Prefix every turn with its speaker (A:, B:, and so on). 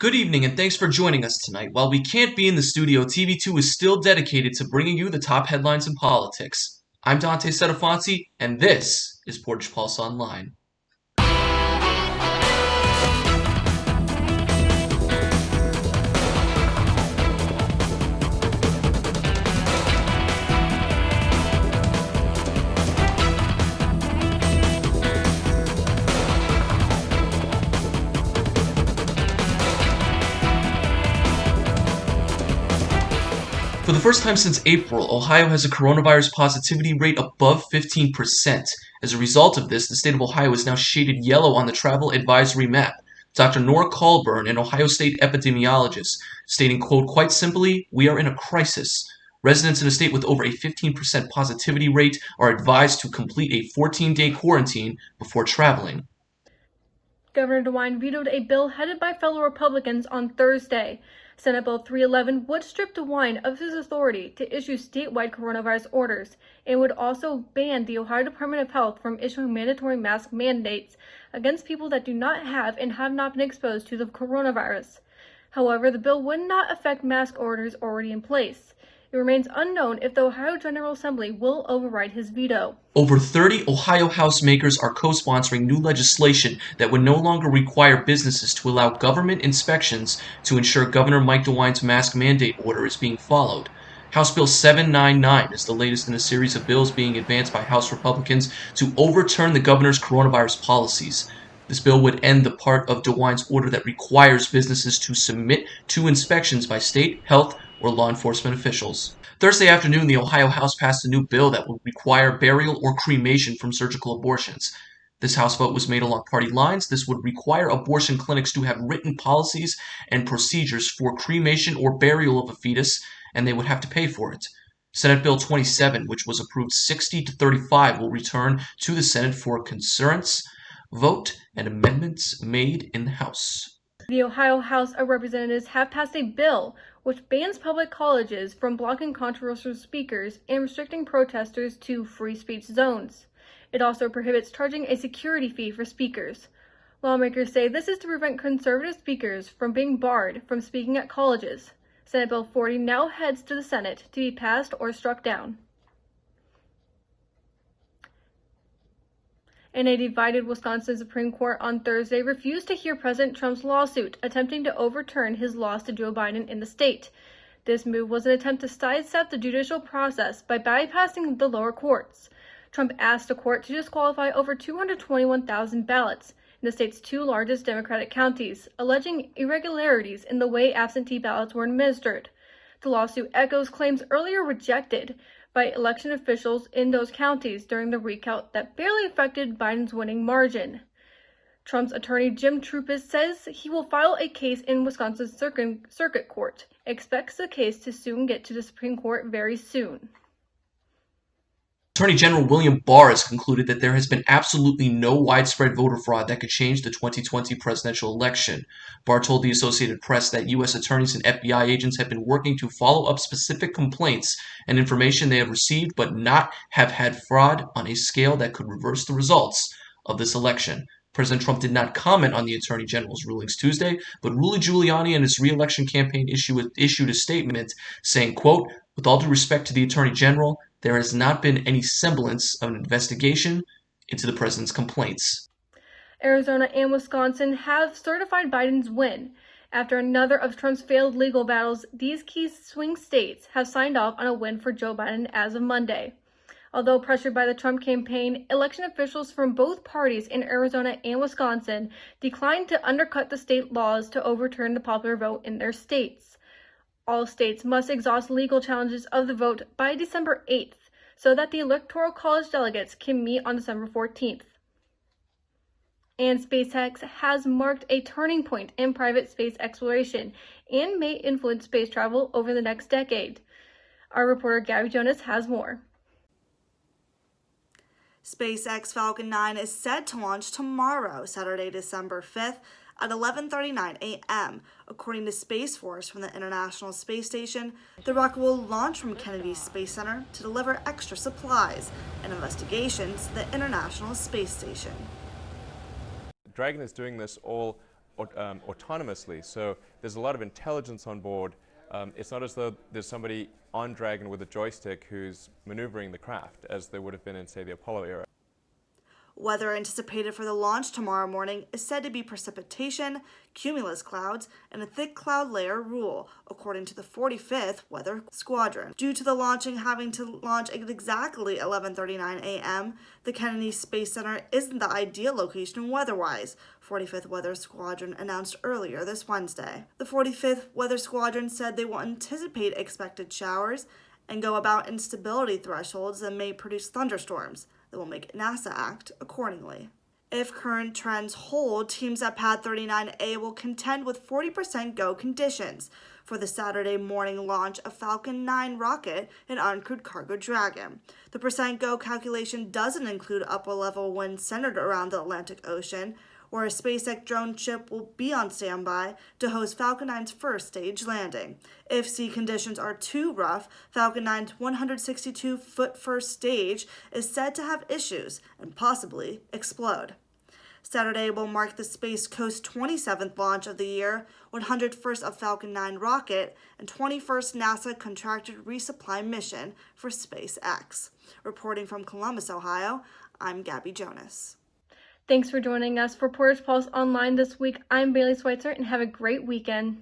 A: Good evening and thanks for joining us tonight. While we can't be in the studio, TV2 is still dedicated to bringing you the top headlines in politics. I'm Dante Setafonsi, and this is Portage Pulse Online. For the first time since April, Ohio has a coronavirus positivity rate above 15%. As a result of this, the state of Ohio is now shaded yellow on the travel advisory map. Dr. Nora Colburn, an Ohio State epidemiologist, stating, quote, "Quite simply, we are in a crisis. Residents in a state with over a 15% positivity rate are advised to complete a 14-day quarantine before traveling."
B: Governor DeWine vetoed a bill headed by fellow Republicans on Thursday. Senate Bill 311 would strip DeWine of his authority to issue statewide coronavirus orders and would also ban the Ohio Department of Health from issuing mandatory mask mandates against people that do not have and have not been exposed to the coronavirus. However, the bill would not affect mask orders already in place. It remains unknown if the Ohio General Assembly will override his veto.
A: Over 30 Ohio House makers are co-sponsoring new legislation that would no longer require businesses to allow government inspections to ensure Governor Mike DeWine's mask mandate order is being followed. House Bill 799 is the latest in a series of bills being advanced by House Republicans to overturn the governor's coronavirus policies. This bill would end the part of DeWine's order that requires businesses to submit to inspections by state, health, or law enforcement officials. Thursday afternoon, the Ohio House passed a new bill that would require burial or cremation from surgical abortions. This House vote was made along party lines. This would require abortion clinics to have written policies and procedures for cremation or burial of a fetus, and they would have to pay for it. Senate Bill 27, which was approved 60 to 35, will return to the Senate for a concurrence vote and amendments made in the House.
B: The Ohio House of Representatives have passed a bill which bans public colleges from blocking controversial speakers and restricting protesters to free speech zones. It also prohibits charging a security fee for speakers. Lawmakers say this is to prevent conservative speakers from being barred from speaking at colleges. Senate Bill 40 now heads to the Senate to be passed or struck down. And a divided Wisconsin Supreme Court on Thursday refused to hear President Trump's lawsuit attempting to overturn his loss to Joe Biden in the state. This move was an attempt to sidestep the judicial process by bypassing the lower courts. Trump asked the court to disqualify over 221,000 ballots in the state's two largest Democratic counties, alleging irregularities in the way absentee ballots were administered. The lawsuit echoes claims earlier rejected by election officials in those counties during the recount that barely affected Biden's winning margin. Trump's attorney Jim Troupis says he will file a case in Wisconsin's Circuit Court, expects the case to soon get to the Supreme Court very soon.
A: Attorney General William Barr has concluded that there has been absolutely no widespread voter fraud that could change the 2020 presidential election. Barr told the Associated Press that U.S. attorneys and FBI agents have been working to follow up specific complaints and information they have received, but not have had fraud on a scale that could reverse the results of this election. President Trump did not comment on the Attorney General's rulings Tuesday, but Rudy Giuliani and his re-election campaign issued a statement saying, quote, "With all due respect to the Attorney General, there has not been any semblance of an investigation into the president's complaints."
B: Arizona and Wisconsin have certified Biden's win. After another of Trump's failed legal battles, these key swing states have signed off on a win for Joe Biden as of Monday. Although pressured by the Trump campaign, election officials from both parties in Arizona and Wisconsin declined to undercut the state laws to overturn the popular vote in their states. All states must exhaust legal challenges of the vote by December 8th so that the Electoral College delegates can meet on December 14th. And SpaceX has marked a turning point in private space exploration and may influence space travel over the next decade. Our reporter Gabby Jonas has more.
C: SpaceX Falcon 9 is set to launch tomorrow, Saturday, December 5th, at 11:39 a.m. According to Space Force from the International Space Station, the rocket will launch from Kennedy Space Center to deliver extra supplies and investigations to the International Space Station.
D: Dragon is doing this all autonomously. So there's a lot of intelligence on board. It's not as though there's somebody on Dragon with a joystick who's maneuvering the craft, as there would have been in, say, the Apollo era.
C: Weather anticipated for the launch tomorrow morning is said to be precipitation, cumulus clouds, and a thick cloud layer rule, according to the 45th Weather Squadron. Due to the launching having to launch at exactly 11:39 a.m., the Kennedy Space Center isn't the ideal location weather-wise, 45th Weather Squadron announced earlier this Wednesday. The 45th Weather Squadron said they will anticipate expected showers and go about instability thresholds that may produce thunderstorms that will make NASA act accordingly. If current trends hold, teams at Pad 39A will contend with 40% go conditions for the Saturday morning launch of Falcon 9 rocket and uncrewed cargo Dragon. The percent go calculation doesn't include upper-level winds centered around the Atlantic Ocean, where a SpaceX drone ship will be on standby to host Falcon 9's first stage landing. If sea conditions are too rough, Falcon 9's 162-foot first stage is said to have issues and possibly explode. Saturday will mark the Space Coast's 27th launch of the year, 101st of Falcon 9 rocket, and 21st NASA contracted resupply mission for SpaceX. Reporting from Columbus, Ohio, I'm Gabby Jonas.
B: Thanks for joining us for Portage Pulse Online this week. I'm Bailey Schweitzer, and have a great weekend.